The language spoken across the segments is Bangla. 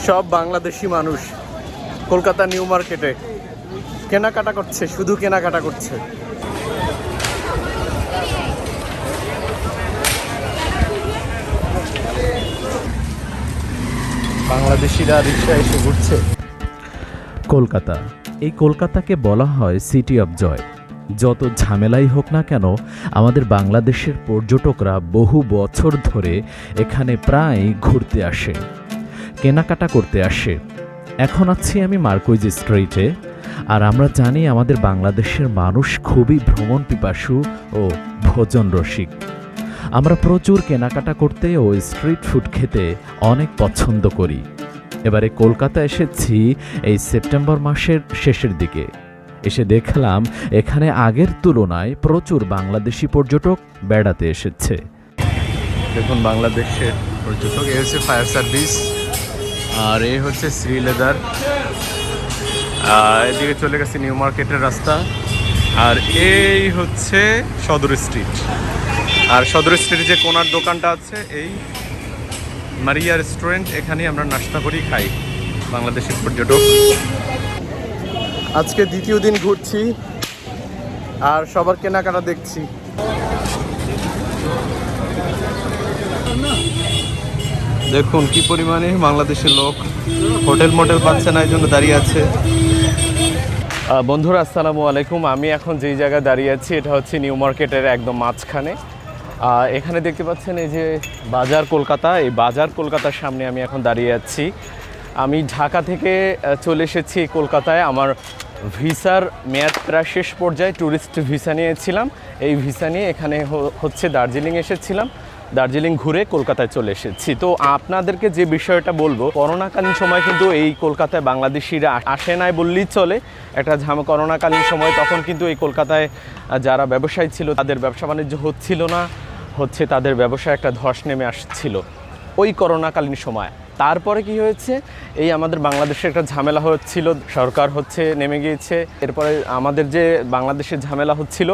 সব বাংলাদেশি মানুষ কলকাতা নিউ মার্কেটে কেনাকাটা করছে, শুধু কেনাকাটা করছে। বাংলাদেশিরা রিক্সা এসে ঘুরছে। কলকাতা, এই কলকাতাকে বলা হয় সিটি অফ জয়। যত ঝামেলাই হোক না কেন, আমাদের বাংলাদেশের পর্যটকরা বহু বছর ধরে এখানে প্রায় ঘুরতে আসে, কেনাকাটা করতে আসে। এখন আছি আমি মার্কুইজ স্ট্রিটে, আর আমরা জানি আমাদের বাংলাদেশের মানুষ খুবই ভ্রমণ পিপাসু ও ভোজন রসিক। আমরা প্রচুর কেনাকাটা করতে ও স্ট্রিট ফুড খেতে অনেক পছন্দ করি। এবারে কলকাতা এসেছি এই সেপ্টেম্বর মাসের শেষের দিকে। এসে দেখলাম এখানে আগের তুলনায় প্রচুর বাংলাদেশি পর্যটক বেড়াতে এসেছে। দেখুন বাংলাদেশের পর্যটক। এ হচ্ছে ফায়ার সার্ভিস, আর এ হচ্ছে শ্রী লেদার। এদিকে চলে গেছে নিউ মার্কেটের রাস্তা, আর এই হচ্ছে সদর স্ট্রিট। আর সদর স্ট্রিটে যে কোনার দোকানটা আছে এই মারিয়া রেস্টুরেন্ট, এখানেই আমরা নাস্তা করি, খাই বাংলাদেশের পর্যটক। আজকে দ্বিতীয় দিন ঘুরছি আর সবার কেনাকাটা দেখছি। দেখুন কি পরিমাণে বাংলাদেশের লোক, হোটেল মোটেল পাচ্ছে না, এই জন্য দাঁড়িয়ে আছে। বন্ধুরা আসসালামু আলাইকুম। আমি এখন যেই জায়গায় দাঁড়িয়ে আছি এটা হচ্ছে নিউ মার্কেটের একদম মাঝখানে। এখানে দেখতে পাচ্ছেন এই যে বাজার কলকাতা, এই বাজার কলকাতার সামনে আমি এখন দাঁড়িয়ে আছি। আমি ঢাকা থেকে চলে এসেছি কলকাতায়। আমার ভিসার মেয়াদ প্রায় শেষ পর্যায়ে, ট্যুরিস্ট ভিসা নিয়েছিলাম। এই ভিসা নিয়ে এখানে হচ্ছে দার্জিলিং এসেছিলাম, দার্জিলিং ঘুরে কলকাতায় চলে এসেছি। তো আপনাদেরকে যে বিষয়টা বলবো, করোনাকালীন সময় কিন্তু এই কলকাতায় বাংলাদেশিরা আসে নাই বললেই চলে। একটা করোনাকালীন সময় তখন কিন্তু এই কলকাতায় যারা ব্যবসায়ী ছিল তাদের ব্যবসা বাণিজ্য হচ্ছিল না, তাদের ব্যবসায় একটা ধস নেমে আসছিল ওই করোনাকালীন সময়। তারপরে কি হয়েছে, এই আমাদের বাংলাদেশে একটা ঝামেলা হচ্ছিল, সরকার নেমে গিয়েছে। এরপরে আমাদের যে বাংলাদেশের ঝামেলা হচ্ছিল,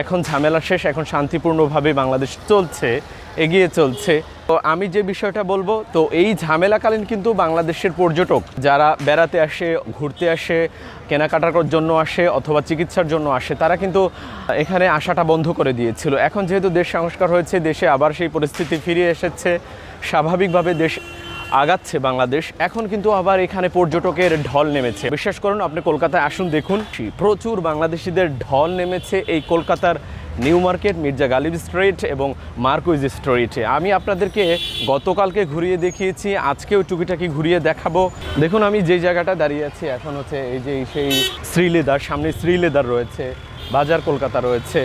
এখন ঝামেলা শেষ, এখন শান্তিপূর্ণভাবে বাংলাদেশ চলছে, এগিয়ে চলছে। তো আমি যে বিষয়টা বলবো, তো এই ঝামেলাকালীন কিন্তু বাংলাদেশের পর্যটক যারা বেড়াতে আসে, ঘুরতে আসে, কেনাকাটার জন্য আসে অথবা চিকিৎসার জন্য আসে, তারা কিন্তু এখানে আসাটা বন্ধ করে দিয়েছিল। এখন যেহেতু দেশ সংস্কার হয়েছে, দেশে আবার সেই পরিস্থিতি ফিরে এসেছে, স্বাভাবিকভাবে দেশ আগাচ্ছে বাংলাদেশ, এখন কিন্তু আবার এখানে পর্যটকের ঢল নেমেছে। বিশ্বাস করুন, আপনি কলকাতায় আসুন, দেখুন প্রচুর বাংলাদেশিদের ঢল নেমেছে এই কলকাতার New Market, Mirza Ghalib Street এবং মার্কুইজ স্ট্রিটে। আমি আপনাদেরকে গতকালকে ঘুরিয়ে দেখিয়েছি, আজকেও টুকিটাকি ঘুরিয়ে দেখাবো। দেখুন আমি যেই জায়গাটা দাঁড়িয়ে আছি এখন হচ্ছে এই যে সেই শ্রী লেদার, সামনে শ্রী লেদার রয়েছে, বাজার কলকাতা রয়েছে।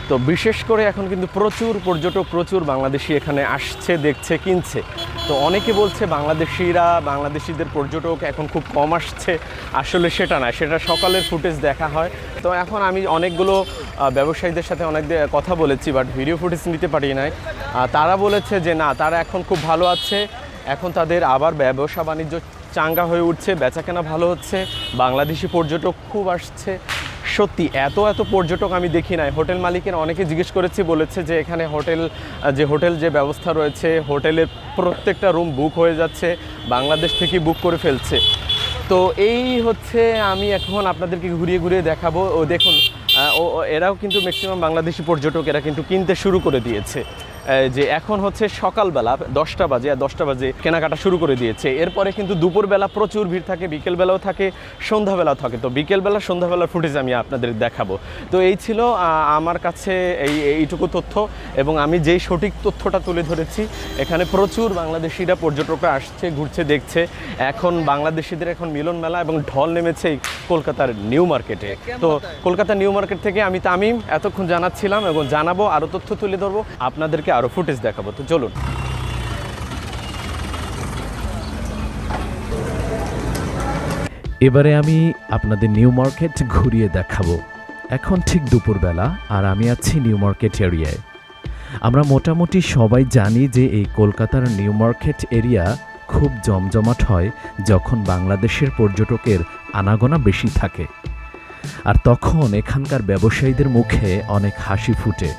তো বিশেষ করে এখন কিন্তু প্রচুর পর্যটক, প্রচুর বাংলাদেশি এখানে আসছে, দেখছে, কিনছে। তো অনেকে বলছে বাংলাদেশিদের পর্যটক এখন খুব কম আসছে। আসলে সেটা না, সেটা সকালের ফুটেজ দেখা হয়। তো এখন আমি অনেকগুলো ব্যবসায়ীদের সাথে অনেক কথা বলেছি, বাট ভিডিও ফুটেজ নিতে পারি নাই। তারা বলেছে যে না, তারা এখন খুব ভালো আছে, এখন তাদের আবার ব্যবসা বাণিজ্য চাঙ্গা হয়ে উঠছে, বেচাকেনা ভালো হচ্ছে, বাংলাদেশি পর্যটক খুব আসছে। সত্যি এত পর্যটক আমি দেখি নাই। হোটেল মালিকের অনেকে জিজ্ঞেস করেছি, বলেছে যে এখানে হোটেল যে ব্যবস্থা রয়েছে, হোটেলের প্রত্যেকটা রুম বুক হয়ে যাচ্ছে, বাংলাদেশ থেকে বুক করে ফেলছে। তো এই হচ্ছে আমি এখন আপনাদেরকে ঘুরিয়ে দেখাবো। ও দেখুন, এরাও কিন্তু ম্যাক্সিমাম বাংলাদেশি পর্যটক, এরা কিন্তু কিনতে শুরু করে দিয়েছে। যে এখন হচ্ছে সকালবেলা 10টা বাজে, আর 10টা বাজে কেনাকাটা শুরু করে দিয়েছে। এরপরে কিন্তু দুপুরবেলা প্রচুর ভিড় থাকে, বিকেলবেলাও থাকে, সন্ধ্যাবেলাও থাকে। তো বিকেলবেলা সন্ধ্যাবেলার ফুটেজ আমি আপনাদের দেখাবো। তো এই ছিল আমার কাছে এইটুকু তথ্য, এবং আমি যেই সঠিক তথ্যটা তুলে ধরেছি। এখানে প্রচুর বাংলাদেশিরা, পর্যটকরা আসছে, ঘুরছে, দেখছে। এখন বাংলাদেশিদের এখন মিলন মেলা এবং ঢল নেমেছে কলকাতার নিউ মার্কেটে। তো কলকাতা নিউ মার্কেট থেকে আমি তামিম এতক্ষণ জানাচ্ছিলাম এবং জানাবো, আরও তথ্য তুলে ধরবো, আপনাদেরকে আরও ফুটেজ দেখাবো। তো চলুন। এবারে আমি আপনাদের নিউ মার্কেট ঘুরিয়ে দেখাবো। এখন ঠিক দুপুরবেলা, আর আমি আছি নিউ মার্কেট এরিয়ায়। আমরা মোটামুটি সবাই জানি যে এই কলকাতার নিউ মার্কেট এরিয়া খুব জমজমাট হয় যখন বাংলাদেশের পর্যটকের আনাগোনা বেশি থাকে, আর তখন এখানকার ব্যবসায়ীদের মুখে অনেক হাসি ফুটে।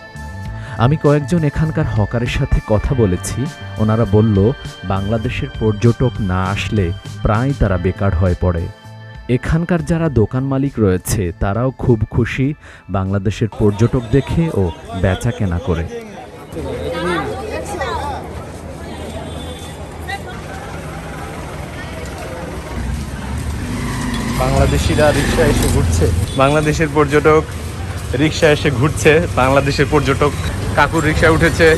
আমি কয়েকজন এখানকার হকারের সাথে কথা বলেছি। ওনারা বলল বাংলাদেশের পর্যটক না আসলে প্রায় তারা বেকার হয়ে পড়ে। এখানকার যারা দোকান মালিক রয়েছে তারাও খুব খুশি বাংলাদেশের পর্যটক দেখে ও বেচা কেনা করে। বাংলাদেশিরা রিক্সা এসে ঘুরছে, বাংলাদেশের পর্যটক রিক্সা এসে ঘুরছে, বাংলাদেশের পর্যটক কাকুর রিক্সায় উঠেছে।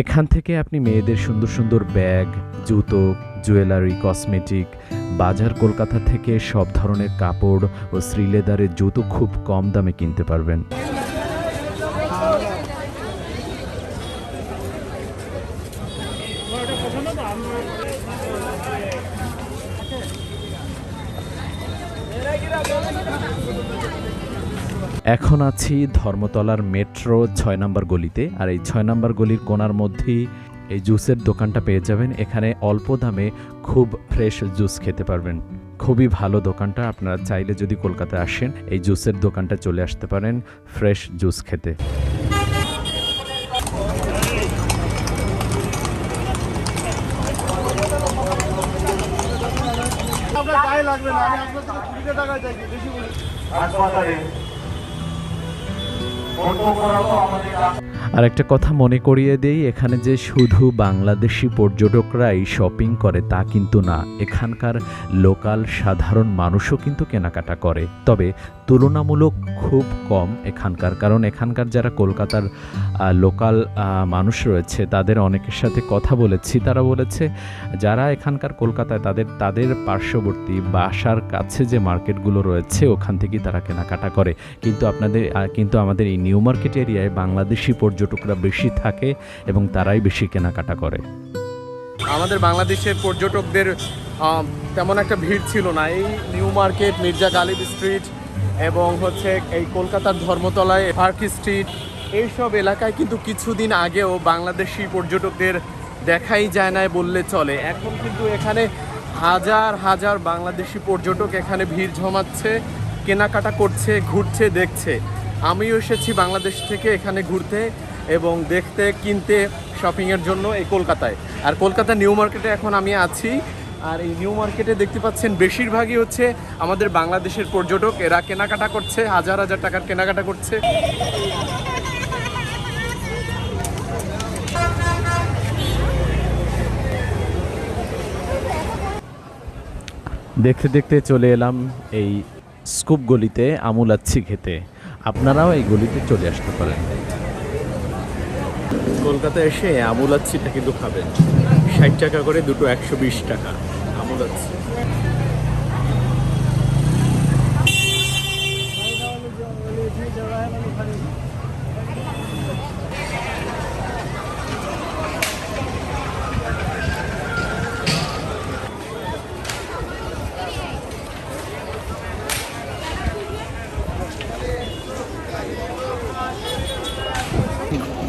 এখান থেকে আপনি মেয়েদের সুন্দর সুন্দর ব্যাগ, জুতো, জুয়েলারি, কসমেটিক, বাজার কলকাতা থেকে সব ধরনের কাপড় ও শ্রীলেদারের জুতো খুব কম দামে কিনতে পারবেন। এখন আছি ধর্মতলার মেট্রো ৬ নম্বর গলিতে। আর এই ৬ নম্বর গলির কোণার মধ্যেই এই জুসের দোকানটা পেয়ে যাবেন। এখানে অল্প দামে খুব ফ্রেশ জুস খেতে পারবেন। খুবই ভালো দোকানটা। আপনারা চাইলে যদি কলকাতায় আসেন এই জুসের দোকানটা চলে আসতে পারেন ফ্রেশ জুস খেতে। আর একটা কথা মনে করিয়ে দেই, এখানে যে শুধু বাংলাদেশি পর্যটকরাই শপিং করে তা কিন্তু না, এখানকার লোকাল সাধারণ মানুষও কিন্তু কেনাকাটা করে, তবে তুলনামূলক খুব কম এখানকার। কারণ এখানকার যারা কলকাতার লোকাল মানুষ রয়েছে তাদের অনেকের সাথে কথা বলেছি, তারা বলেছে যারা এখানকার কলকাতায় তাদের পার্শ্ববর্তী বাসার কাছে যে মার্কেটগুলো রয়েছে ওখান থেকেই তারা কেনাকাটা করে। কিন্তু আমাদের এই নিউ মার্কেট এরিয়ায় বাংলাদেশি পর্যটকরা বেশি থাকে এবং তারাই বেশি কেনাকাটা করে। আমাদের বাংলাদেশের পর্যটকদের তেমন একটা ভিড় ছিল না এই New Market, Mirza Ghalib Street এবং হচ্ছে এই কলকাতার ধর্মতলায় পার্ক স্ট্রিট, এইসব এলাকায় কিন্তু কিছুদিন আগেও বাংলাদেশি পর্যটকদের দেখাই যায় না বললে চলে। এখন কিন্তু এখানে হাজার হাজার বাংলাদেশি পর্যটক এখানে ভিড় জমাচ্ছে, কেনাকাটা করছে, ঘুরছে, দেখছে। আমিও এসেছি বাংলাদেশ থেকে এখানে ঘুরতে এবং দেখতে, কিনতে, শপিংয়ের জন্য এই কলকাতায়। আর কলকাতা নিউ মার্কেটে এখন আমি আছি। আর এই নিউ মার্কেটে দেখতে পাচ্ছেন বেশিরভাগই হচ্ছে আমাদের বাংলাদেশের পর্যটক, এরা কেনাকাটা করছে, হাজার হাজার টাকার কেনাকাটা করছে। দেখতে দেখতে চলে এলাম এই স্কুপ গলিতে আমুলাচ্ছি খেতে। আপনারাও এই গলিতে চলে আসতে পারেন। কলকাতায় এসে আমুলাচ্ছিটা কিন্তু খাবেন, 60 টাকা করে দুটো, 120 টাকা আমুলাচ্ছি।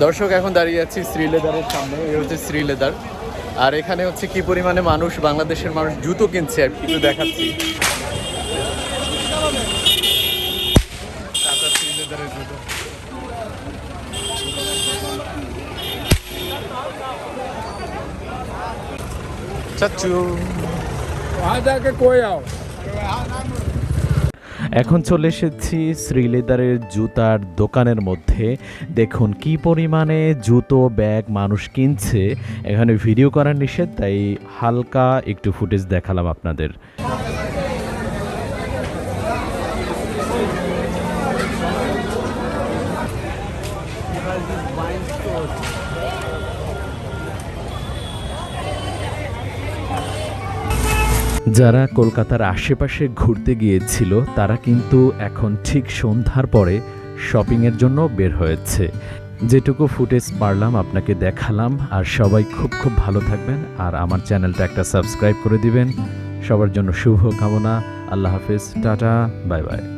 দর্শক, এখন দাঁড়িয়ে আছি শ্রীলেদারের সামনে। এই হচ্ছে শ্রীলেদার। আর এখানে হচ্ছে কি পরিমাণে মানুষ, বাংলাদেশের মানুষ জুতো কিনছে, একটু দেখাচ্ছি। শ্রীলেদারের জুতো, চাচু এখন চলে এসেছি শ্রীলেদারের জুতার দোকানের মধ্যে। দেখুন কি পরিমাণে জুতো, ব্যাগ মানুষ কিনছে। এখানে ভিডিও করার নিষেধ, তাই হালকা একটু ফুটেজ দেখালাম আপনাদের। যারা কলকাতার আশেপাশে ঘুরতে গিয়েছিল তারা কিন্তু এখন ঠিক সন্ধ্যার পরে শপিংয়ের জন্য বের হয়েছে। যেটুকু ফুটেজ পারলাম আপনাকে দেখালাম। আর সবাই খুব খুব ভালো থাকবেন, আর আমার চ্যানেলটা একটা সাবস্ক্রাইব করে দিবেন। সবার জন্য শুভ কামনা। আল্লাহ হাফেজ, টাটা, বাই বাই।